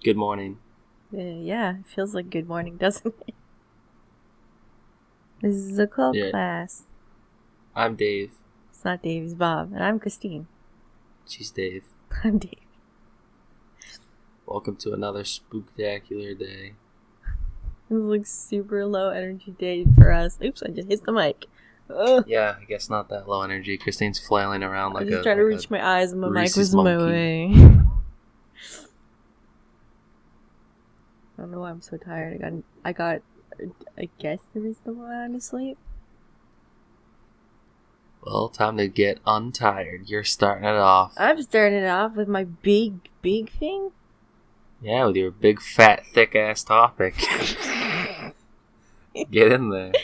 Good morning. Yeah, it feels like good morning, doesn't it? This is Occult Class. I'm Dave. It's not Dave, it's Bob. And I'm Christine. She's Dave. I'm Dave. Welcome to another spooktacular day. This is like super low energy day for us. Oops, I just hit the mic. Ugh. Yeah, I guess not that low energy. Christine's flailing around like I just tried to reach my eyes and my mic was in my way. I don't know why I'm so tired. I guess a reasonable amount of sleep. Well, time to get untired. You're starting it off. I'm starting it off with my big thing. Yeah, with your big, fat, thick-ass topic. Get in there.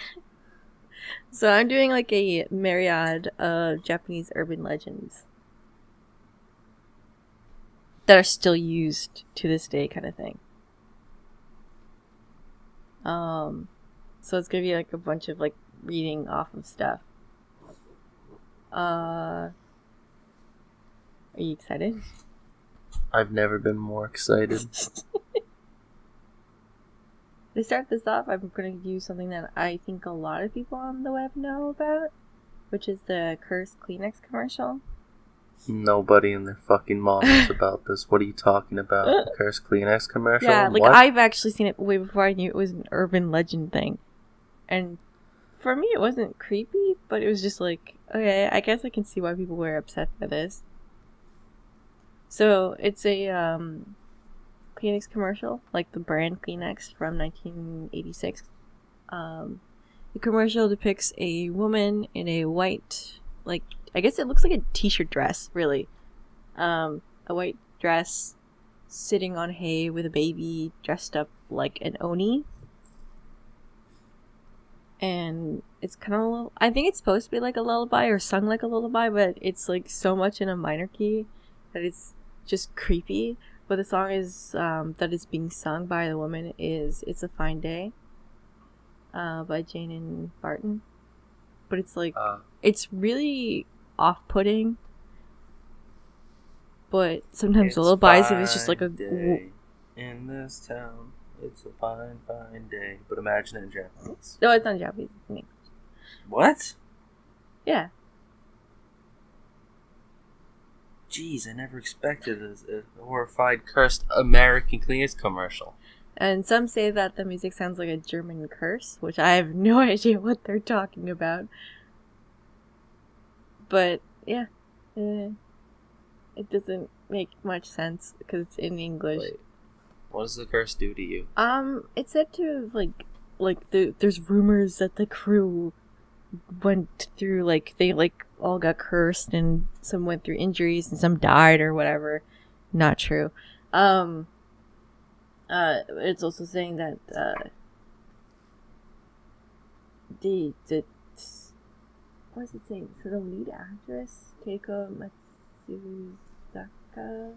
So I'm doing like a myriad of Japanese urban legends that are still used to this day, kind of thing. So it's gonna be like a bunch of like reading off of stuff. Are you excited? I've never been more excited. To start this off, I'm going to use something that I think a lot of people on the web know about, which is the cursed Kleenex commercial. Nobody in their fucking mom knows about this. What are you talking about? The cursed Kleenex commercial? Yeah, like what? I've actually seen it way before I knew it was an urban legend thing. And for me, it wasn't creepy, but it was just like, okay, I guess I can see why people were upset by this. So it's a Kleenex commercial, like the brand Kleenex from 1986. The commercial depicts a woman in a white, like, I guess it looks like a t-shirt dress, really. A white dress sitting on hay with a baby dressed up like an oni. And it's kind of, I think it's supposed to be like a lullaby or sung like a lullaby, but it's like so much in a minor key that it's just creepy. But the song is that is being sung by the woman is "It's a Fine Day" by Jane and Barton. But it's like it's really off-putting. But sometimes lullabies, if it's just like a day in this town, it's a fine day. But imagine it in Japanese. No, it's not Japanese. It's in English. What? Yeah. Jeez, I never expected a horrified, cursed American Kleenex commercial. And some say that the music sounds like a German curse, which I have no idea what they're talking about. But, yeah. It doesn't make much sense because it's in English. Wait, what does the curse do to you? It's said to, there's rumors that the crew went through, they all got cursed and some went through injuries and some died or whatever. Not true. It's also saying that the what is it saying? So the lead actress, Keiko Matsuzaka,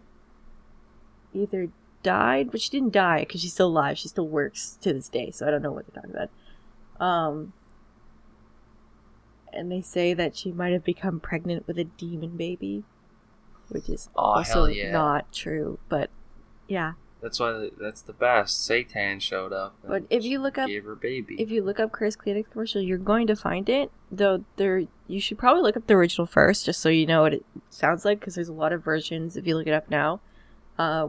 either died, but she didn't die because she's still alive. She still works to this day, so I don't know what they're talking about. And they say that she might have become pregnant with a demon baby, which is also not true. But yeah, that's the best. Satan showed up. And but if you look up, gave her baby. If you look up Cursed Kleenex commercial, you're going to find it. Though you should probably look up the original first, just so you know what it sounds like, because there's a lot of versions. If you look it up now,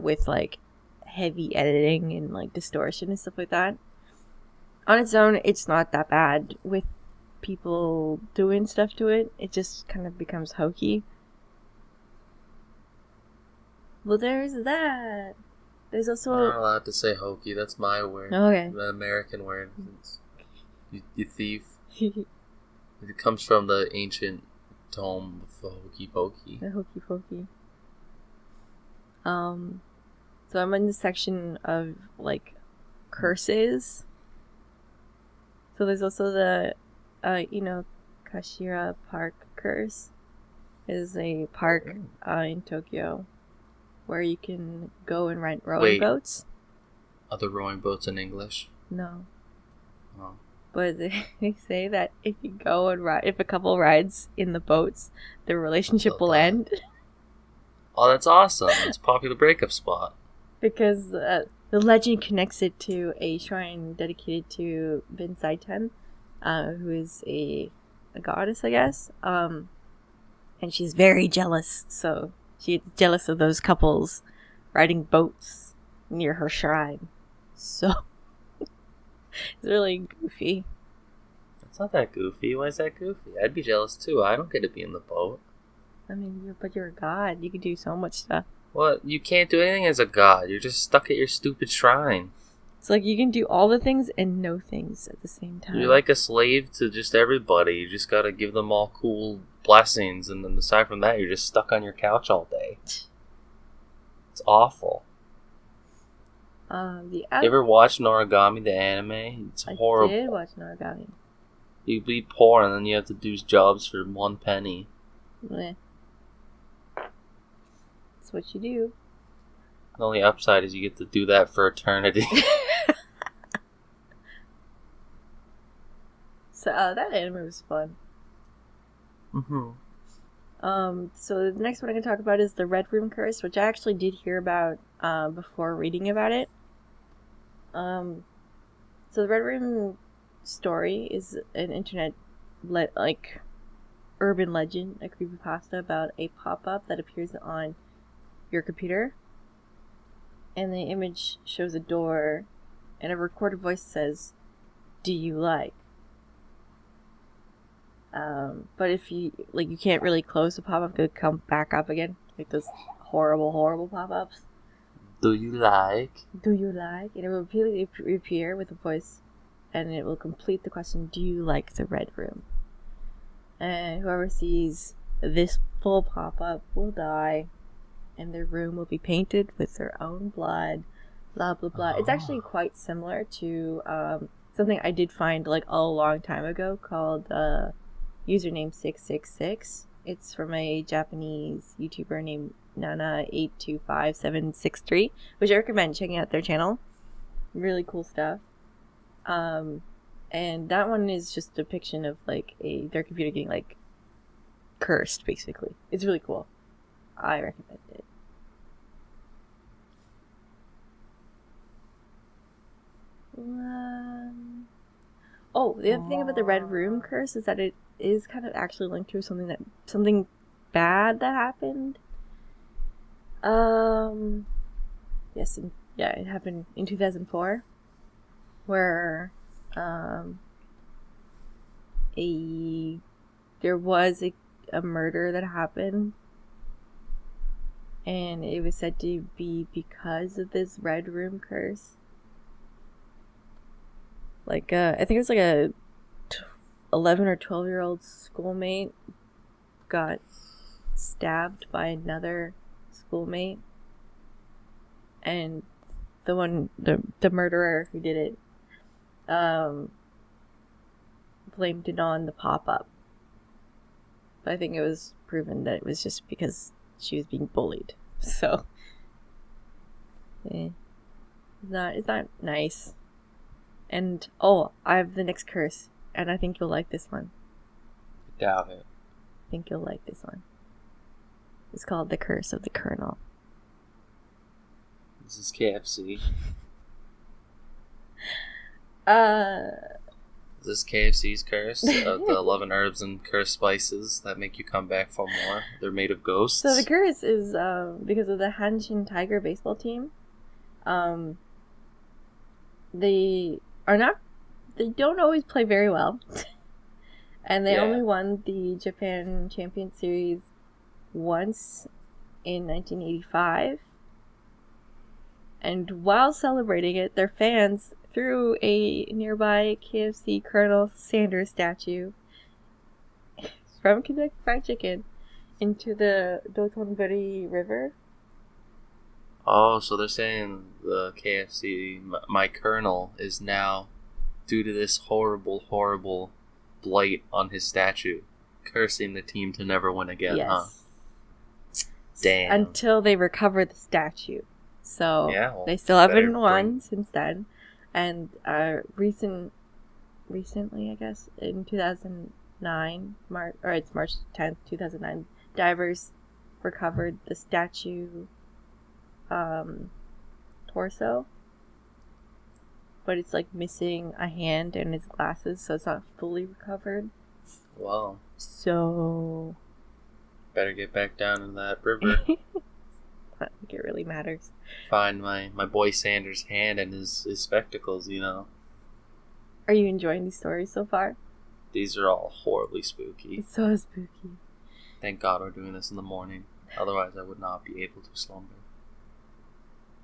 with like heavy editing and like distortion and stuff like that. On its own, it's not that bad. With people doing stuff to it, it just kind of becomes hokey. Well, there's that. There's also... I'm not allowed to say hokey. That's my word. Okay. The American word. You thief. It comes from the ancient tome of the hokey pokey. The hokey pokey. So I'm in the section of like curses. So there's also the Kashira Park curse. It is a park in Tokyo where you can go and rent rowing boats. Are the rowing boats in English? No. Oh. But they say that if you go and if a couple rides in the boats, their relationship will end. Oh, that's awesome. It's a popular breakup spot. because the legend connects it to a shrine dedicated to Bin Saiten, who is a goddess, I guess. And she's very jealous, so she's jealous of those couples riding boats near her shrine. So it's really goofy. It's not that goofy. Why is that goofy? I'd be jealous too. I don't get to be in the boat. I mean, you're a god. You can do so much stuff. Well, you can't do anything as a god. You're just stuck at your stupid shrine. It's like you can do all the things and no things at the same time. You're like a slave to just everybody. You just gotta give them all cool blessings, and then aside from that, you're just stuck on your couch all day. It's awful. You ever watch Noragami, the anime? It's horrible. I did watch Noragami. You be poor, and then you have to do jobs for 1 penny. Meh. That's what you do. The only upside is you get to do that for eternity. So that anime was fun. So the next one I'm going to talk about is the Red Room Curse, which I actually did hear about before reading about it. So the Red Room story is an internet urban legend, a creepypasta about a pop-up that appears on your computer, and the image shows a door, and a recorded voice says, "Do you like?" But if you can't really close the pop-up, it could come back up again, like those horrible pop-ups. Do you like? Do you like? And it will reappear with a voice, and it will complete the question, "Do you like the Red Room?" And whoever sees this full pop-up will die, and their room will be painted with their own blood. Blah blah blah. It's actually quite similar to something I did find like a long time ago called username 666. It's from a Japanese YouTuber named Nana825763, which I recommend checking out their channel. Really cool stuff. And that one is just a depiction of like their computer getting like cursed, basically. It's really cool. I recommend it. The other thing about the Red Room Curse is that it is kind of actually linked to something bad that happened. It happened in 2004, where there was a murder that happened, and it was said to be because of this Red Room Curse. I think it was like a 11 or 12-year-old schoolmate got stabbed by another schoolmate, and the murderer who did it blamed it on the pop-up. But I think it was proven that it was just because she was being bullied. So it's not nice. And I have the next curse, and I think you'll like this one. Doubt it. I think you'll like this one. It's called the Curse of the Colonel. This is KFC. Is this KFC's curse? The 11 herbs and cursed spices that make you come back for more. They're made of ghosts. So the curse is because of the Hanshin Tiger baseball team. They don't always play very well. And they only won the Japan Champion Series once in 1985. And while celebrating it, their fans threw a nearby KFC Colonel Sanders statue from Kentucky Fried Chicken into the Dotonbori River. Oh, so they're saying the KFC, my Colonel, is now, due to this horrible blight on his statue, cursing the team to never win again, huh? Damn. Until they recover the statue. So they still haven't won since then. And recently, I guess, in 2009, it's March 10th, 2009, divers recovered the statue torso, but it's like missing a hand and his glasses, so it's not fully recovered. Wow. So Better get back down in that river. I don't think it really matters. Find my boy Sanders' hand and his spectacles, you know. Are you enjoying these stories so far? These are all horribly spooky. It's so spooky. Thank God we're doing this in the morning. Otherwise, I would not be able to slumber.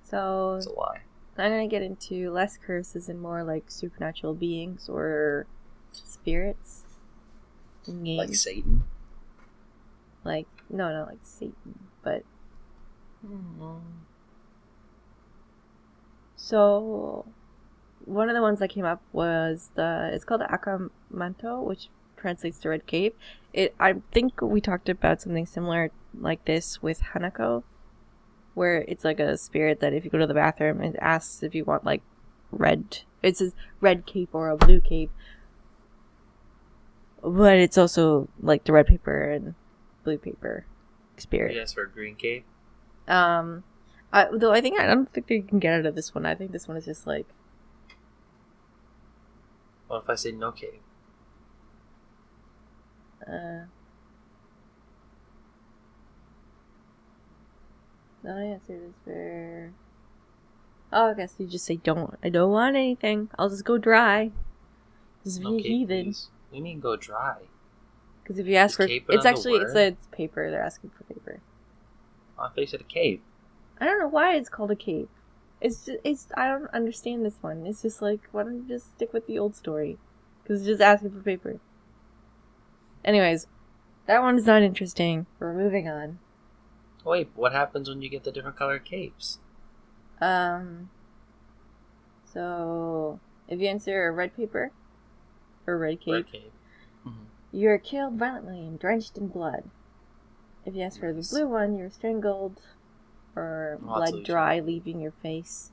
So It's a lie. I'm going to get into less curses and more like supernatural beings or spirits. Like Satan? Like, no, not like Satan, but... So, one of the ones that came up was it's called the Akamanto, which translates to Red Cape. I think we talked about something similar like this with Hanako, where it's like a spirit that if you go to the bathroom, it asks if you want like red. It says red cape or a blue cape, but it's also like the red paper and blue paper spirit. Yes, for a green cape. Though I don't think you can get out of this one. I think this one is just like. What if I say no cape? The answer is for. Oh, I guess you just say don't. I don't want anything. I'll just go dry. Just be a heathen. Please. We need to go dry. Because if you ask for, it's actually it's paper. They're asking for paper. Oh, I thought you said a cape. I don't know why it's called a cape. It's I don't understand this one. It's just like, why don't you just stick with the old story? Because it's just asking for paper. Anyways, that one is not interesting. We're moving on. Wait, what happens when you get the different colored capes? So if you answer a red paper or red cape, Mm-hmm. you're killed violently and drenched in blood. If you ask for the blue one, you're strangled or blood dry, leaving your face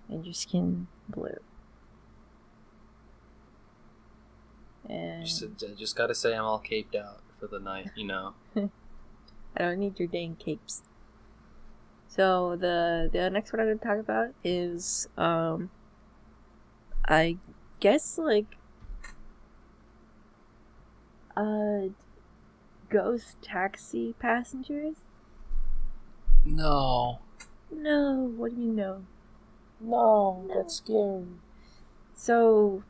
and your skin blue. And Just gotta say I'm all caped out for the night, you know. I don't need your dang capes. So the next one I'm going to talk about is I guess like ghost taxi passengers. No. No, what do you know? No, that's scary. So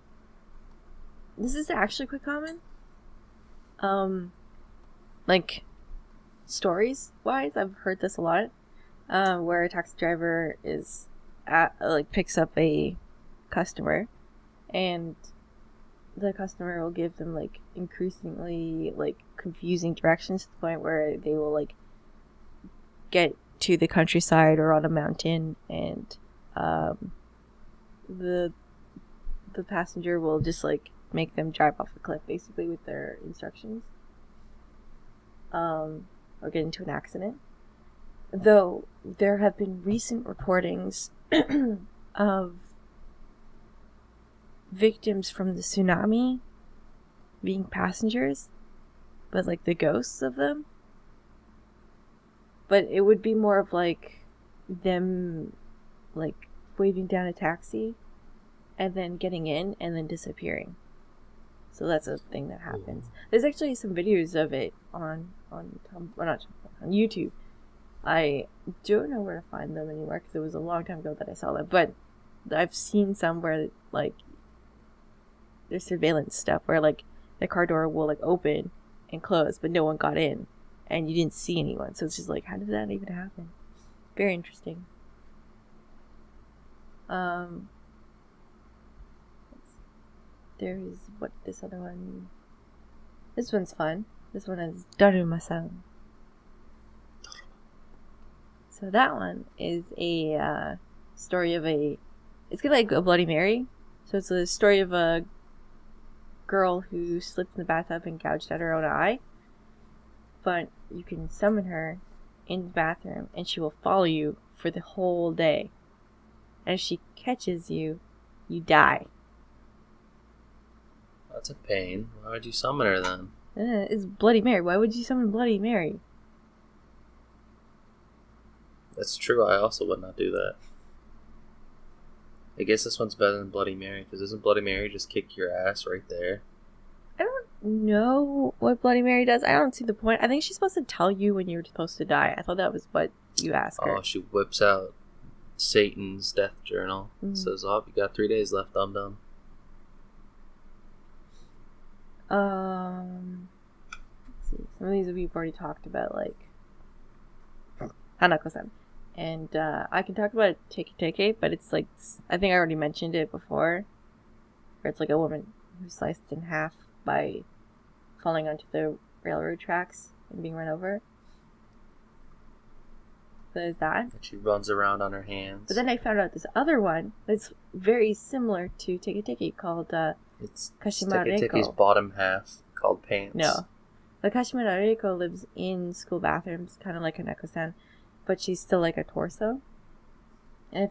this is actually quite common. Like stories wise, I've heard this a lot. Where a taxi driver picks up a customer, and the customer will give them like increasingly like confusing directions to the point where they will like get to the countryside or on a mountain, and the passenger will just like make them drive off a cliff basically with their instructions, or get into an accident. Though there have been recent reportings of victims from the tsunami being passengers, but like the ghosts of them. But it would be more of like them like waving down a taxi and then getting in and then disappearing. So that's a thing that happens. There's actually some videos of it on YouTube. I don't know where to find them anymore because it was a long time ago that I saw them. But I've seen some where like there's surveillance stuff where like the car door will like open and close, but no one got in, and you didn't see anyone. So it's just like, how did that even happen? Very interesting. There is this other one. This one's fun. This one is Daruma-san. So that one is a story of it's kind of like a Bloody Mary. So it's a story of a girl who slipped in the bathtub and gouged out her own eye. But you can summon her in the bathroom and she will follow you for the whole day. And if she catches you, you die. That's a pain. Why would you summon her then? It's Bloody Mary. Why would you summon Bloody Mary? That's true. I also would not do that. I guess this one's better than Bloody Mary, because doesn't Bloody Mary just kick your ass right there? I don't know what Bloody Mary does. I don't see the point. I think she's supposed to tell you when you're supposed to die. I thought that was what you asked her. Oh, she whips out Satan's death journal. Mm-hmm. Says, "Oh, you got 3 days left, dum dum." Let's see. Some of these we've already talked about, like Hanako-san. And I can talk about Teke Teke, but it's like, I think I already mentioned it before, where it's like a woman who's sliced in half by falling onto the railroad tracks and being run over. So there's that. And she runs around on her hands. But then I found out this other one that's very similar to Teke Teke called it's Kashima Teke Reiko. Teke's bottom half, called pants. No. The Kashima Reiko lives in school bathrooms, kind of like a Neko-san, but she's still like a torso. And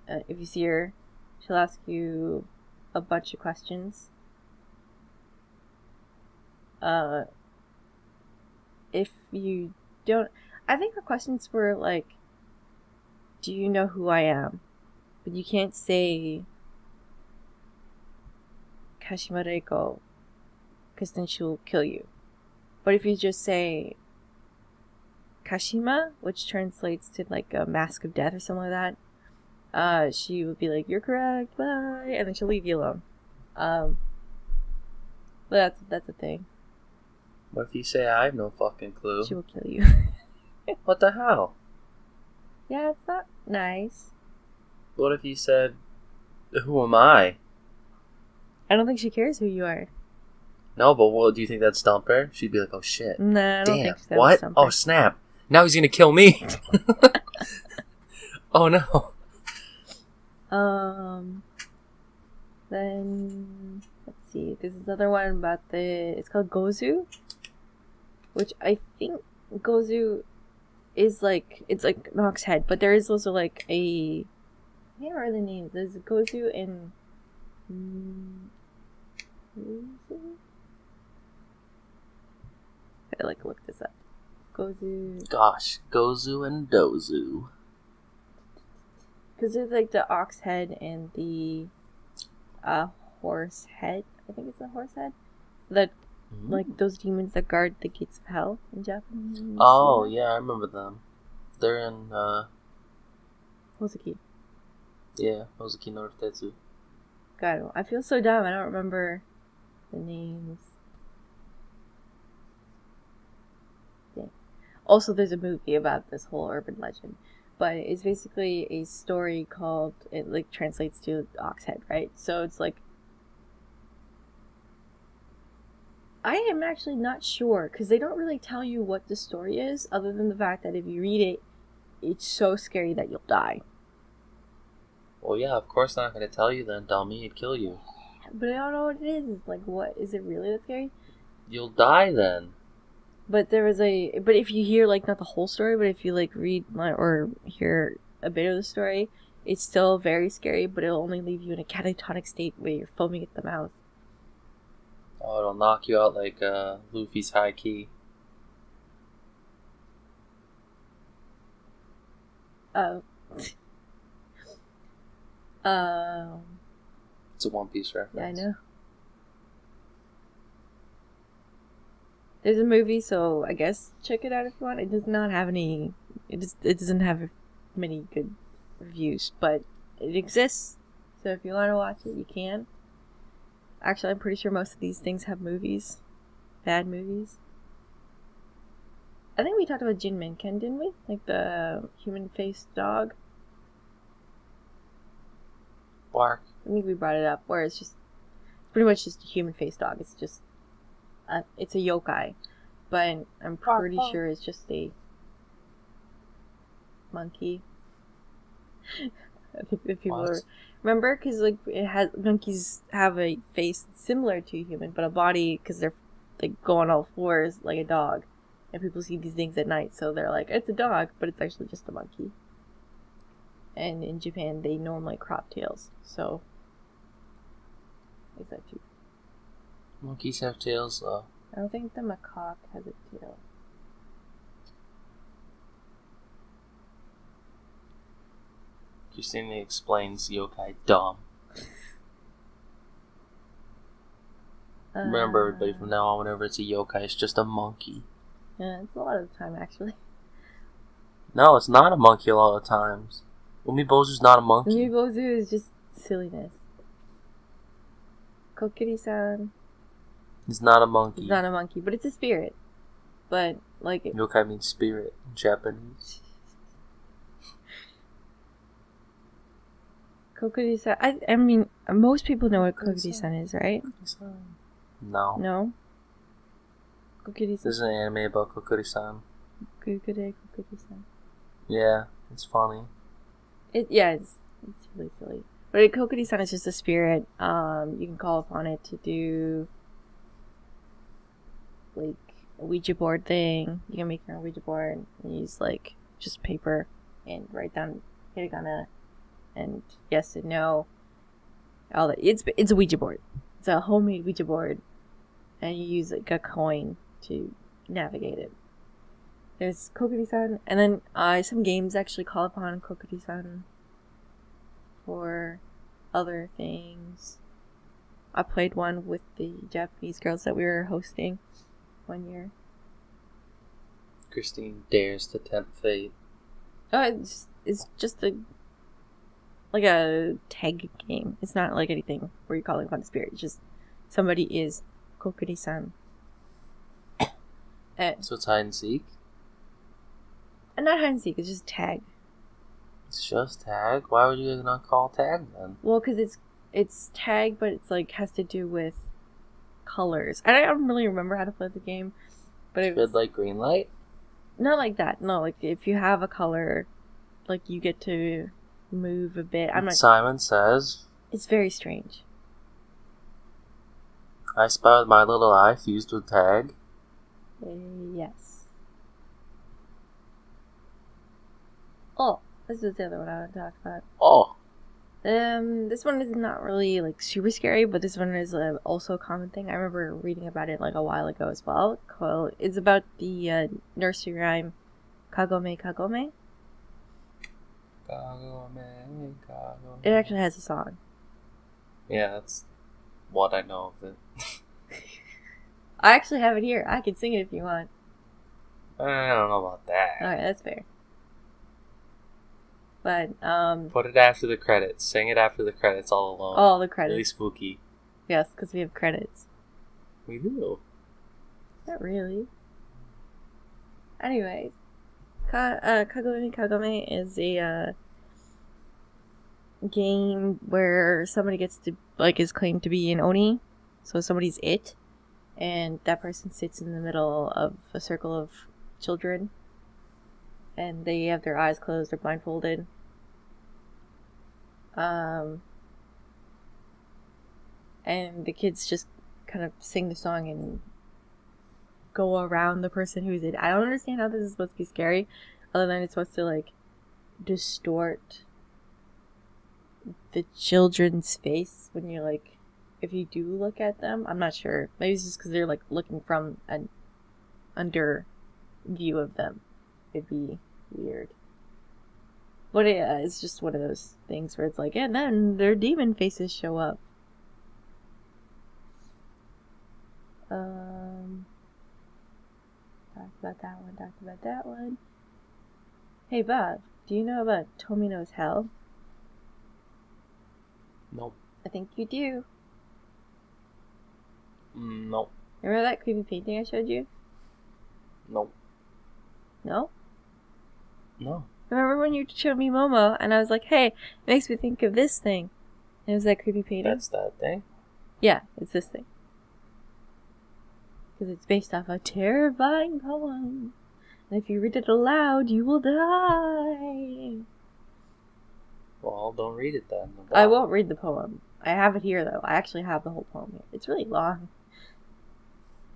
if you see her, she'll ask you a bunch of questions. If you don't, I think her questions were like, do you know who I am? But you can't say Kashima Reiko, because then she'll kill you. But if you just say Kashima, which translates to like a mask of death or something like that, she will be like, you're correct, bye, and then she'll leave you alone. But that's a thing. What if you say, I have no fucking clue? She will kill you. What the hell? Yeah, it's not nice. What if you said, who am I? I don't think she cares who you are. No, but what, do you think that'd stump her? She'd be like, oh shit. Nah, I don't Damn, think that would what? stump her. Oh snap. Now he's gonna kill me. Oh no. Then let's see. There's another one about it's called Gozu, which I think Gozu is like, it's like an ox head, but there is also like I can't remember the names. There's Gozu and I like look this up. Gozu. Gosh, Gozu and Dozu. Because there's like the ox head and the horse head. I think it's a horse head. That like those demons that guard the gates of hell in Japanese. Oh yeah, I remember them. They're in Hozuki. yeah, Hozuki no Tetsu. God, I feel so dumb. I don't remember the names. Dang. Also, there's a movie about this whole urban legend, but it's basically a story called, it like translates to ox head, right? So it's like, I am actually not sure, because they don't really tell you what the story is, other than the fact that if you read it, it's so scary that you'll die. Well, yeah, of course they're not going to tell you then. Tell me, it'd kill you. But I don't know what it is. Like, what? Is it really that scary? You'll die then. But there was but if you hear, like, not the whole story, but if you, like, read or hear a bit of the story, it's still very scary, but it'll only leave you in a catatonic state where you're foaming at the mouth. Oh, it'll knock you out like Luffy's high key. Oh. It's a One Piece reference. Yeah, I know. There's a movie, so I guess check it out if you want. It does not have any. It doesn't have many good reviews, but it exists. So if you want to watch it, you can. Actually, I'm pretty sure most of these things have movies, bad movies. I think we talked about Jin Minken, didn't we? Like the human-faced dog. Bark. I think we brought it up, where it's pretty much just a human-faced dog. It's just, it's a yokai, but I'm pretty sure it's just a monkey. I think that people remember, because like monkeys have a face similar to a human, but a body, because they're like go on all fours like a dog, and people see these things at night, so they're like, it's a dog, but it's actually just a monkey. And in Japan, they normally crop tails, so is that too? Monkeys have tails, though. I don't think the macaque has a tail. Christina explains yokai dumb. Remember, everybody, from now on, whenever it's a yokai, it's just a monkey. Yeah, it's a lot of the time, actually. No, it's not a monkey a lot of times. Umibozu's not a monkey. Umibozu is just silliness. Kokiri-san. He's not a monkey. He's not a monkey, but it's a spirit. But, like... Yokai means spirit in Japanese. Kokiri-san... I mean, most people know what Kokiri-san is, right? No. No? Kokiri-san. There's an anime about Kokiri-san. Kokiri-san. Yeah, it's funny. It's really silly. But Kokiri-san is just a spirit. You can call upon it to do... like a Ouija board thing. You can make your own Ouija board and use like just paper and write down hiragana and yes and no. All that. It's a Ouija board. It's a homemade Ouija board, and you use like a coin to navigate it. There's Kokiri-san, and then some games actually call upon Kokiri-san for other things. I played one with the Japanese girls that we were hosting one year. Christine dares to tempt fate. Oh, it's just a tag game. It's not like anything where you're calling upon the spirit. It's just somebody is Kokiri-san. So it's hide and seek? And not hide and seek, it's just tag. It's just tag? Why would you not call tag then? Well, because it's tag, but it's like has to do with colors. I don't really remember how to play the game, but it was red light, green light. Not like that. No, like if you have a color, like you get to move a bit. Simon says it's very strange. I spy with my little eye fused with tag. Yes. Oh, this is the other one I want to talk about. Oh. This one is not really like super scary, but this one is also a common thing. I remember reading about it like a while ago as well. It's about the nursery rhyme Kagome Kagome. Kagome Kagome. It actually has a song. Yeah, that's what I know of it. I actually have it here. I can sing it if you want. I don't know about that. Alright, that's fair. But, put it after the credits. Sing it after the credits all alone. Oh, the credits. Really spooky. Yes, because we have credits. We do. Not really. Anyway, Kagome Kagome is a game where somebody gets to, like, is claimed to be an Oni. So somebody's it. And that person sits in the middle of a circle of children. And they have their eyes closed, they're blindfolded. And the kids just kind of sing the song and go around the person who's it. I don't understand how this is supposed to be scary, other than it's supposed to, like, distort the children's face when you're, like, if you do look at them. I'm not sure. Maybe it's just because they're, like, looking from an under view of them. It'd be weird. But it's just one of those things where it's like, and then their demon faces show up. Talked about that one. Hey Bob, do you know about Tomino's Hell? Nope. I think you do. Nope. Remember that creepy painting I showed you? Nope. No? No. Remember when you showed me Momo and I was like, hey, it makes me think of this thing. And it was that creepy painting. That's that thing? Yeah, it's this thing. Because it's based off a terrifying poem. And if you read it aloud, you will die. Well, don't read it then. I won't read the poem. I have it here, though. I actually have the whole poem here. It's really long.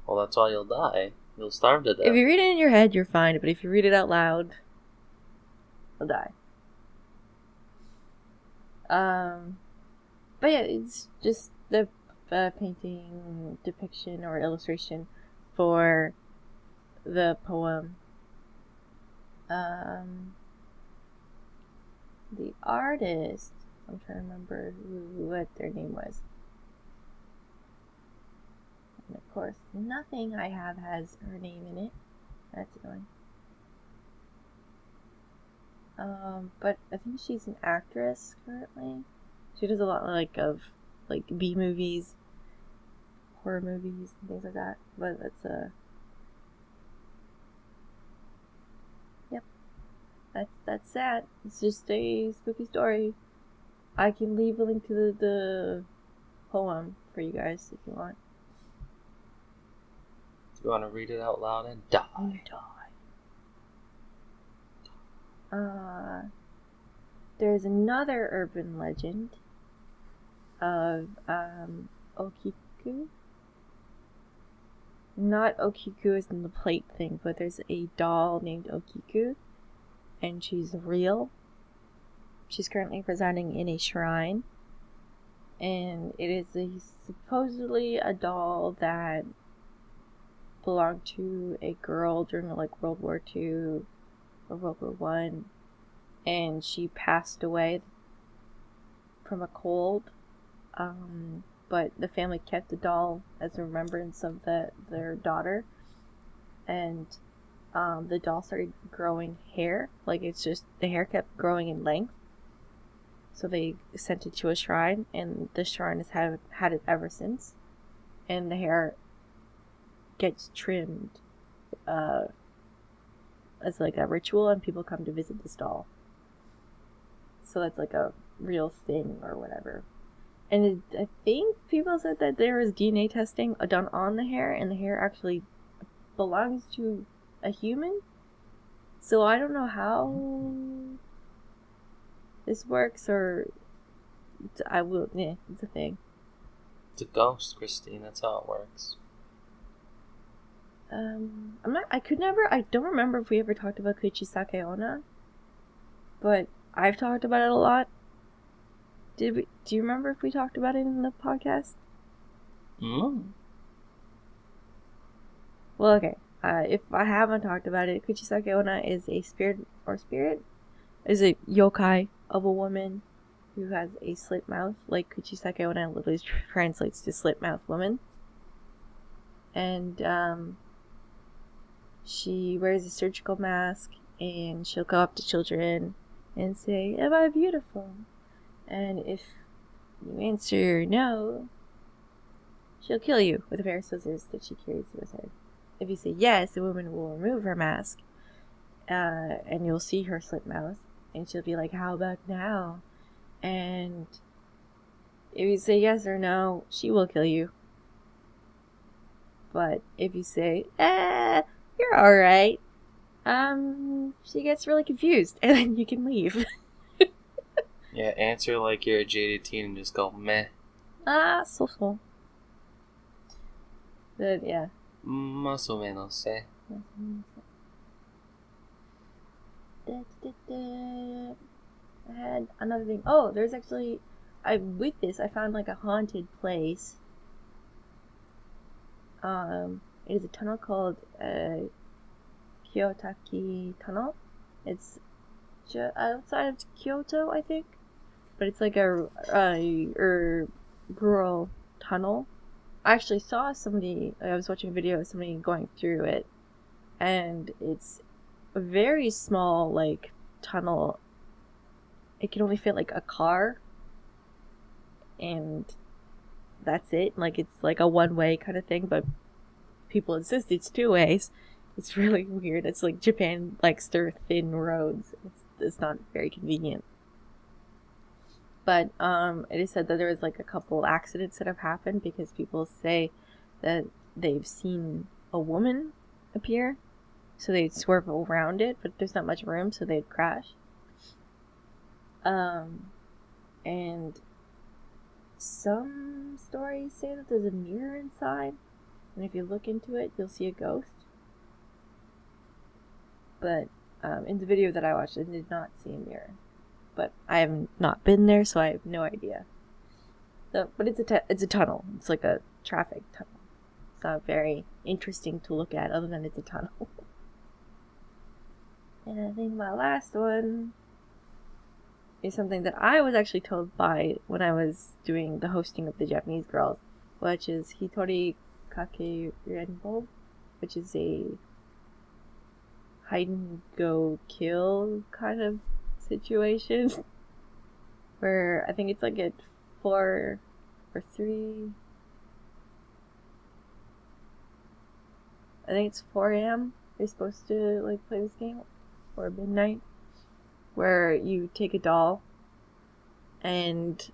Well, that's why you'll die. You'll starve to death. If you read it in your head, you're fine. But if you read it out loud, you'll die. But yeah, it's just the painting, depiction, or illustration for the poem. The artist, I'm trying to remember what their name was. And of course, nothing I have has her name in it. That's annoying. But I think she's an actress currently. She does a lot of B movies, horror movies, and things like that. But yep, that's sad. It's just a spooky story. I can leave a link to the poem for you guys if you want. Do you want to read it out loud and die? There's another urban legend of Okiku. Not Okiku as in the plate thing, but there's a doll named Okiku, and she's real. She's currently residing in a shrine, and it is supposedly a doll that belonged to a girl during World War II or World War One, and she passed away from a cold. But the family kept the doll as a remembrance of their daughter, and the doll started growing hair. It's just the hair kept growing in length. So they sent it to a shrine, and the shrine has had it ever since. And the hair gets trimmed as a ritual, and people come to visit this doll. So that's a real thing or whatever. And I think people said that there was DNA testing done on the hair, and the hair actually belongs to a human. So I don't know how this works, or it's a thing. It's a ghost, Christine. That's how it works. I don't remember if we ever talked about Kuchisake Onna, but I've talked about it a lot. Do you remember if we talked about it in the podcast? Well, okay. If I haven't talked about it, Kuchisake Onna is a spirit, is a yokai of a woman who has a slit mouth. Kuchisake Onna literally translates to slit mouth woman. And she wears a surgical mask, and she'll go up to children and say, "Am I beautiful?" And if you answer no, she'll kill you with a pair of scissors that she carries to her head. If you say yes, the woman will remove her mask, and you'll see her slit mouth, and she'll be like, "How about now?" And if you say yes or no, she will kill you. But if you say, you're alright, she gets really confused, and then you can leave. Yeah, answer like you're a jaded teen and just go, meh. So. But, yeah. Más o menos, eh? I had another thing. Oh, there's actually... with this, I found a haunted place. It is a tunnel called Kiyotaki Tunnel. It's outside of Kyoto, I think. But it's a rural tunnel. I actually saw somebody... I was watching a video of somebody going through it. And it's a very small, tunnel. It can only fit, a car. And that's it. It's a one-way kind of thing, but people insist it's two ways. It's really weird. It's Japan likes their thin roads. It's not very convenient. But it is said that there was a couple accidents that have happened because people say that they've seen a woman appear, so they'd swerve around it, but there's not much room, so they'd crash. And some stories say that there's a mirror inside, and if you look into it, you'll see a ghost. But in the video that I watched, I did not see a mirror. But I have not been there, so I have no idea. So, but it's a tunnel. It's a traffic tunnel. It's not very interesting to look at, other than it's a tunnel. And I think my last one is something that I was actually told by when I was doing the hosting of the Japanese girls, which is Hitori Kake Renbo, which is a hide and go kill kind of situation where I think it's like at 4 or 3. I think it's 4 a.m. You're supposed to like play this game, or midnight, where you take a doll and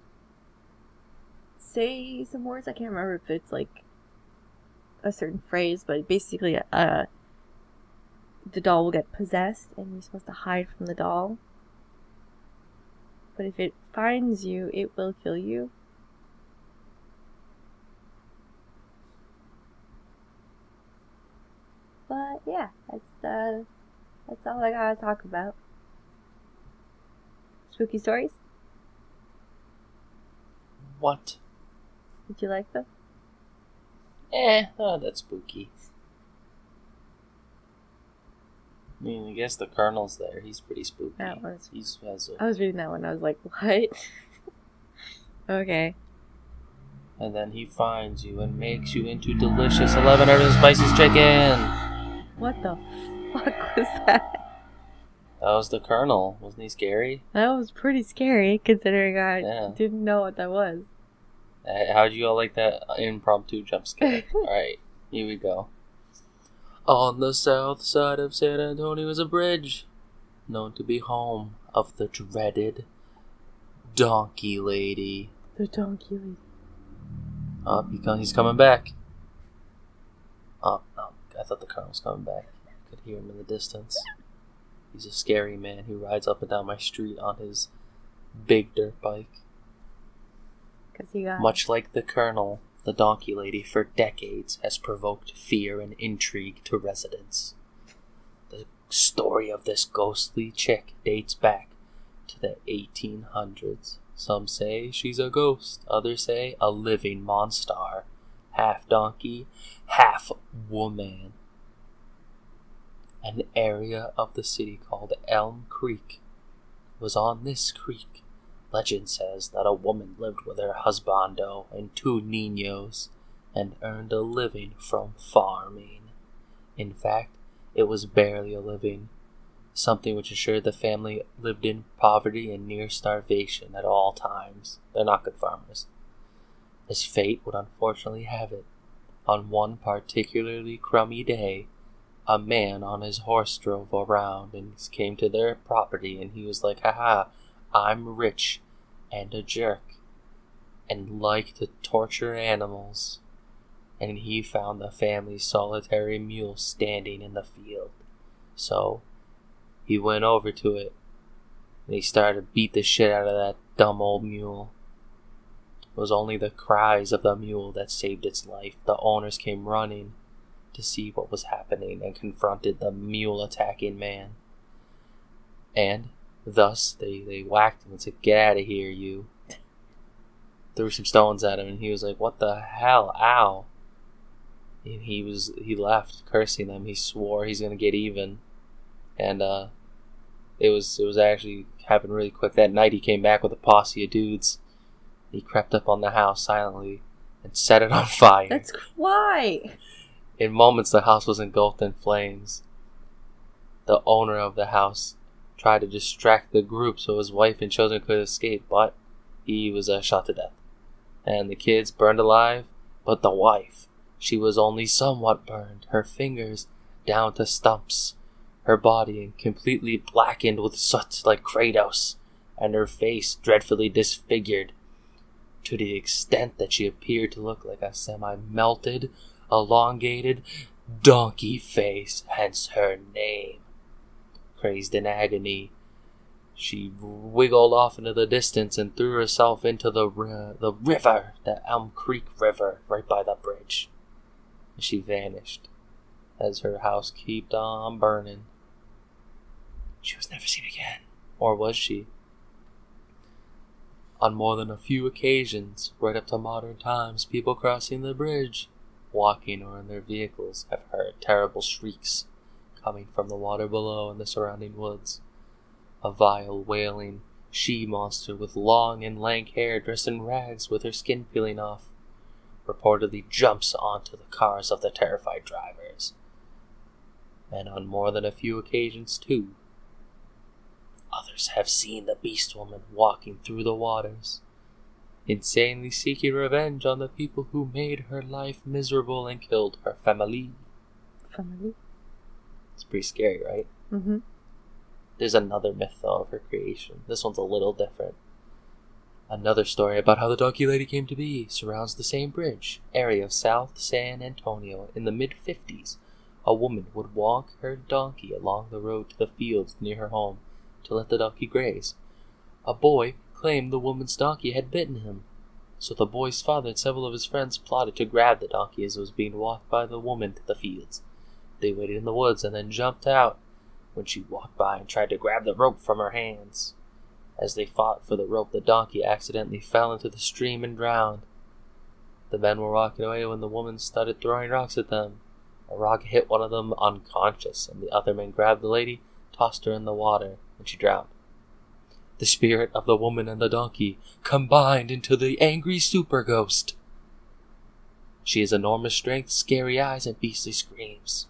say some words. I can't remember if it's like a certain phrase, but basically the doll will get possessed and you're supposed to hide from the doll. But if it finds you, it will kill you. But yeah, that's all I gotta talk about. Spooky stories? What? Did you like them? Not that spooky. I mean, I guess the Colonel's there. He's pretty spooky. That was. I was reading that one. I was like, what? Okay. And then he finds you and makes you into delicious 11 herbs and spices chicken. What the fuck was that? That was the Colonel. Wasn't he scary? That was pretty scary, considering I didn't know what that was. How'd you all like that impromptu jump scare? Alright, here we go. On the south side of San Antonio is a bridge, known to be home of the dreaded Donkey Lady. The Donkey Lady. Oh, he's coming back. Oh, no, I thought the Colonel was coming back. I could hear him in the distance. He's a scary man who rides up and down my street on his big dirt bike. Much like the Colonel, the Donkey Lady for decades has provoked fear and intrigue to residents. The story of this ghostly chick dates back to the 1800s. Some say she's a ghost, others say a living monster, half donkey, half woman. An area of the city called Elm Creek. It was on this creek, legend says, that a woman lived with her husbando and 2 niños and earned a living from farming. In fact, it was barely a living, something which assured the family lived in poverty and near starvation at all times. They're not good farmers. As fate would unfortunately have it, on one particularly crummy day, a man on his horse drove around and came to their property and he was like, haha, I'm rich and a jerk and like to torture animals. And he found the family's solitary mule standing in the field. So he went over to it and he started to beat the shit out of that dumb old mule. It was only the cries of the mule that saved its life. The owners came running to see what was happening and confronted the mule attacking man. And thus they whacked him and said, get out of here, you. Threw some stones at him and he was like, what the hell, ow. And he left cursing them. He swore he's gonna get even. And it was actually happened really quick. That night he came back with a posse of dudes. He crept up on the house silently and set it on fire. That's why. In moments, the house was engulfed in flames. The owner of the house tried to distract the group so his wife and children could escape, but he was shot to death. And the kids burned alive, but the wife, she was only somewhat burned, her fingers down to stumps, her body completely blackened with soot like Kratos, and her face dreadfully disfigured, to the extent that she appeared to look like a semi-melted, elongated donkey face, hence her name. Crazed in agony, she wiggled off into the distance and threw herself into the river, the Elm Creek River, right by the bridge. She vanished as her house kept on burning. She was never seen again. Or was she? On more than a few occasions, right up to modern times, people crossing the bridge, walking or in their vehicles, have heard terrible shrieks coming from the water below and the surrounding woods. A vile wailing she-monster with long and lank hair dressed in rags with her skin peeling off, reportedly jumps onto the cars of the terrified drivers. And on more than a few occasions, too. Others have seen the beast woman walking through the waters, insanely seeking revenge on the people who made her life miserable and killed her family. Family? It's pretty scary, right? Mm-hmm. There's another myth, though, of her creation. This one's a little different. Another story about how the donkey lady came to be surrounds the same bridge area of South San Antonio. In the mid-50s, a woman would walk her donkey along the road to the fields near her home to let the donkey graze. A boy claimed the woman's donkey had bitten him, so the boy's father and several of his friends plotted to grab the donkey as it was being walked by the woman to the fields. They waited in the woods and then jumped out when she walked by and tried to grab the rope from her hands. As they fought for the rope, the donkey accidentally fell into the stream and drowned. The men were walking away when the woman started throwing rocks at them. A rock hit one of them unconscious, and the other men grabbed the lady, tossed her in the water, and she drowned. The spirit of the woman and the donkey combined into the angry super ghost. She has enormous strength, scary eyes, and beastly screams,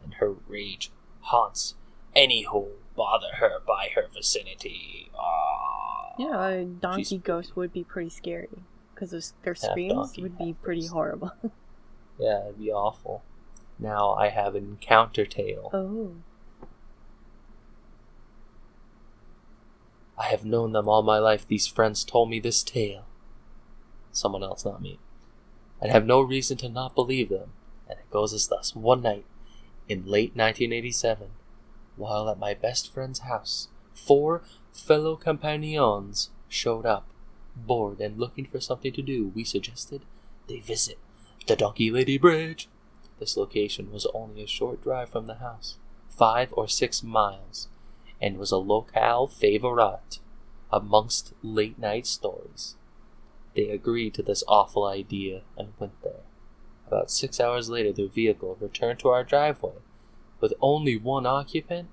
and her rage haunts any who bother her by her vicinity. Yeah, a donkey ghost would be pretty scary, because their screams donkey, would be pretty horrible. Yeah, it'd be awful. Now I have an encounter tale. Oh. I have known them all my life. These friends told me this tale. Someone else, not me. And have no reason to not believe them. And it goes as thus. One night, in late 1987, while at my best friend's house, 4 fellow companions showed up, bored and looking for something to do. We suggested they visit the Donkey Lady Bridge. This location was only a short drive from the house, 5 or 6 miles, and was a locale favorite amongst late-night stories. They agreed to this awful idea and went there. About 6 hours later, their vehicle returned to our driveway with only one occupant.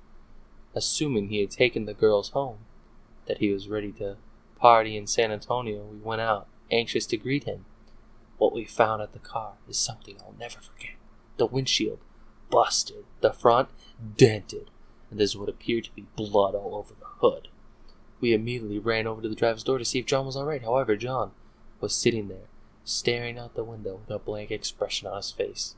Assuming he had taken the girls home, that he was ready to party in San Antonio, we went out, anxious to greet him. What we found at the car is something I'll never forget. The windshield busted, the front dented, and there's what appeared to be blood all over the hood. We immediately ran over to the driver's door to see if John was alright. However, John was sitting there, staring out the window with a blank expression on his face.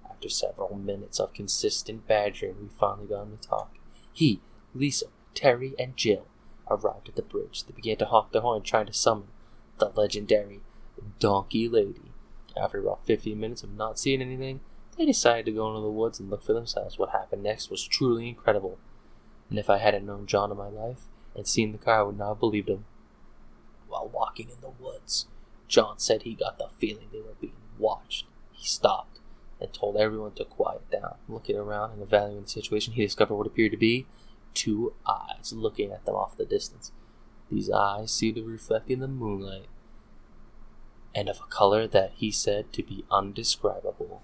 After several minutes of consistent badgering, we finally got him to talk. He, Lisa, Terry, and Jill arrived at the bridge. They began to honk their horn, trying to summon the legendary Donkey Lady. After about 15 minutes of not seeing anything, they decided to go into the woods and look for themselves. What happened next was truly incredible, and if I hadn't known John in my life and seen the car, I would not have believed him. While walking in the woods, John said he got the feeling they were being watched. He stopped and told everyone to quiet down. Looking around and evaluating the situation, he discovered what appeared to be 2 eyes looking at them off the distance. These eyes seemed to reflect in the moonlight, and of a color that he said to be undescribable.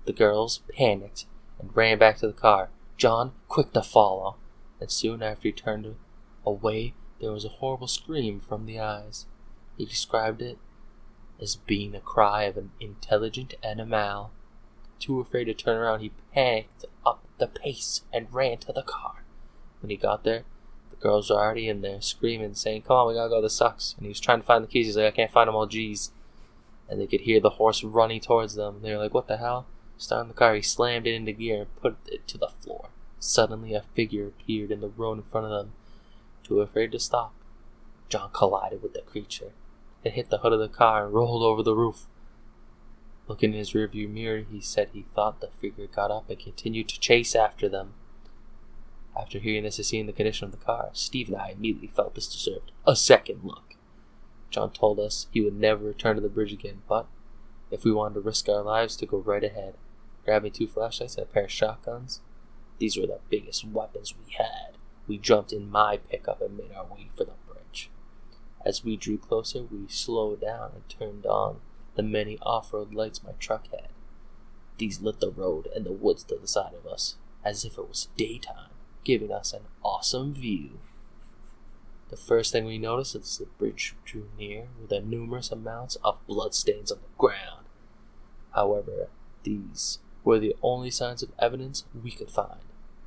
The girls panicked and ran back to the car. John, quick to follow, and soon after he turned away, there was a horrible scream from the eyes. He described it as being a cry of an intelligent animal. Too afraid to turn around, he panicked up the pace and ran to the car. When he got there, the girls were already in there, screaming, saying, "Come on, we gotta go, this sucks." And he was trying to find the keys. He's like, "I can't find them all, geez." And they could hear the horse running towards them. They were like, "What the hell?" Starting the car, he slammed it into gear and put it to the floor. Suddenly, a figure appeared in the road in front of them. Too afraid to stop, John collided with the creature. It hit the hood of the car and rolled over the roof. Looking in his rearview mirror, he said he thought the figure got up and continued to chase after them. After hearing this and seeing the condition of the car, Steve and I immediately felt this deserved a second look. John told us he would never return to the bridge again, but if we wanted to risk our lives, to go right ahead. Grabbing 2 flashlights and a pair of shotguns, these were the biggest weapons we had. We jumped in my pickup and made our way for the bridge. As we drew closer, we slowed down and turned on the many off-road lights my truck had. These lit the road and the woods to the side of us, as if it was daytime, giving us an awesome view. The first thing we noticed is the bridge drew near with a numerous amounts of bloodstains on the ground. However, these were the only signs of evidence we could find.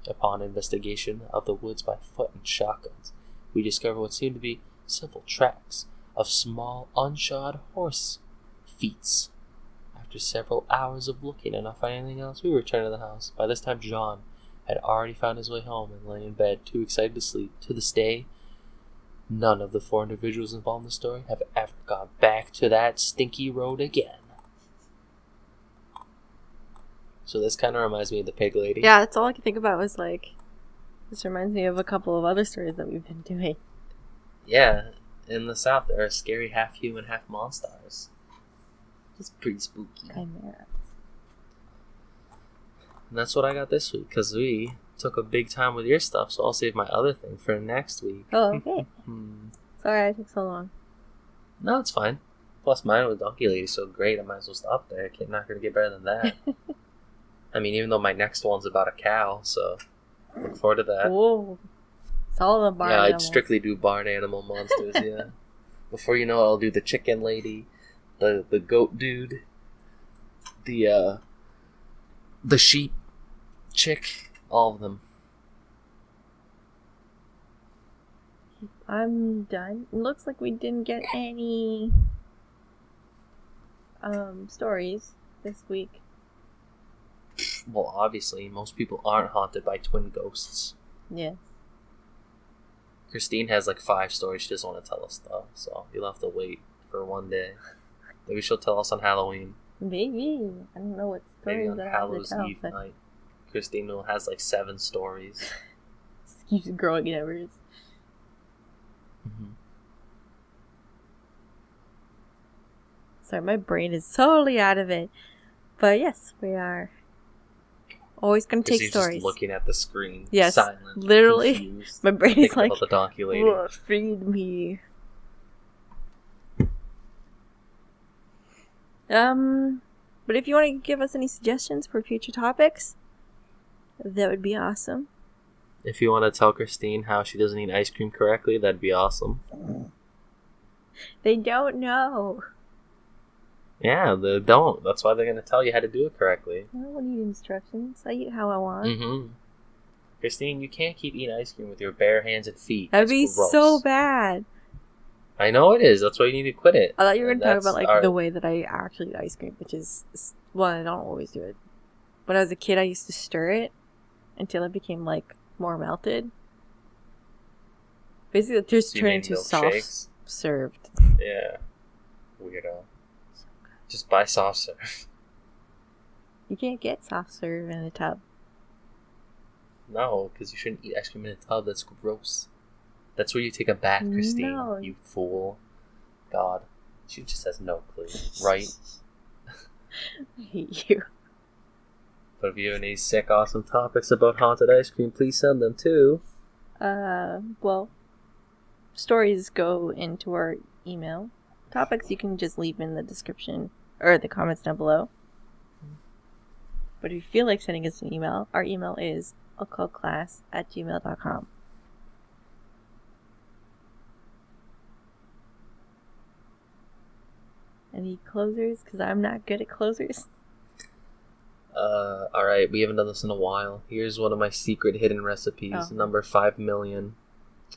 Upon investigation of the woods by foot and shotguns, we discovered what seemed to be several tracks of small, unshod horse feet. After several hours of looking and not finding anything else, we returned to the house. By this time, John had already found his way home and lay in bed, too excited to sleep. To this day, none of the 4 individuals involved in the story have ever gone back to that stinky road again. So this kind of reminds me of the pig lady. Yeah, that's all I could think about was like, this reminds me of a couple of other stories that we've been doing. Yeah, in the South there are scary half-human, half-monsters. It's pretty spooky. Chimera. And that's what I got this week, because we took a big time with your stuff, so I'll save my other thing for next week. Oh, okay. Sorry I took so long. No, it's fine. Plus mine with Donkey Lady is so great, I might as well stop there. I'm not going to get better than that. I mean, even though my next one's about a cow, so look forward to that. Whoa. It's all the barn animals. animals. I'd strictly do barn animal monsters, yeah. Before you know it, I'll do the chicken lady, the goat dude, the sheep chick, all of them. I'm done. It looks like we didn't get any stories this week. Well, obviously, most people aren't haunted by twin ghosts. Yes. Christine has like 5 stories she doesn't want to tell us, though, so you'll have to wait for one day. Maybe she'll tell us on Halloween. Maybe. I don't know what stories Maybe on that I Hallows have to Eve tell, but... night. Christine will has like 7 stories. Keeps growing in numbers. Mm-hmm. Sorry, my brain is totally out of it. But yes, we are always going to take stories. Just looking at the screen, yes, silent, literally. confused, my brain is like, the donkey lady. Feed me. But if you want to give us any suggestions for future topics, that would be awesome. If you want to tell Christine how she doesn't eat ice cream correctly, that'd be awesome. They don't know. Yeah, they don't. That's why they're going to tell you how to do it correctly. I don't need instructions. I eat how I want. Mm-hmm. Christine, you can't keep eating ice cream with your bare hands and feet. That'd be gross. so bad. I know it is. That's why you need to quit it. I thought you were going to talk about like the way that I actually eat ice cream, which is, well, I don't always do it. When I was a kid, I used to stir it until it became like more melted. Basically, it just turned into soft served. Yeah. Weirdo. Just buy soft serve. You can't get soft serve in a tub. No, because you shouldn't eat ice cream in a tub. That's gross. That's where you take a bath, Christine. No. You fool. God. She just has no clue. Right? I hate you. But if you have any sick, awesome topics about haunted ice cream, please send them to... well, stories go into our email. Topics you can just leave in the description or the comments down below. But if you feel like sending us an email, our email is occultclass@gmail.com. Any closers? Because I'm not good at closers. Alright, we haven't done this in a while. Here's one of my secret hidden recipes, number 5 million.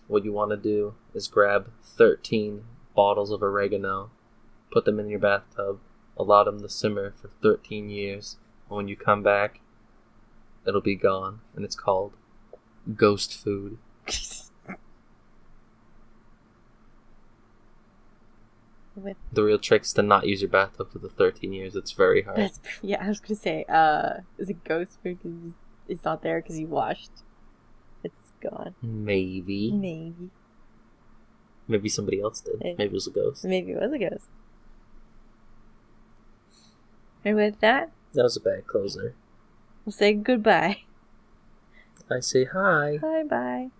What you want to do is grab 13 bottles of oregano, put them in your bathtub, allow them to simmer for 13 years, and when you come back, it'll be gone, and it's called ghost food. The real trick is to not use your bathtub for the 13 years. It's very hard. Yeah, I was gonna say, is it ghost food because it's not there because you washed? It's gone. Maybe somebody else did. Maybe it was a ghost. Maybe it was a ghost. And with that, that was a bad closer. We'll say goodbye. I say hi. Bye-bye.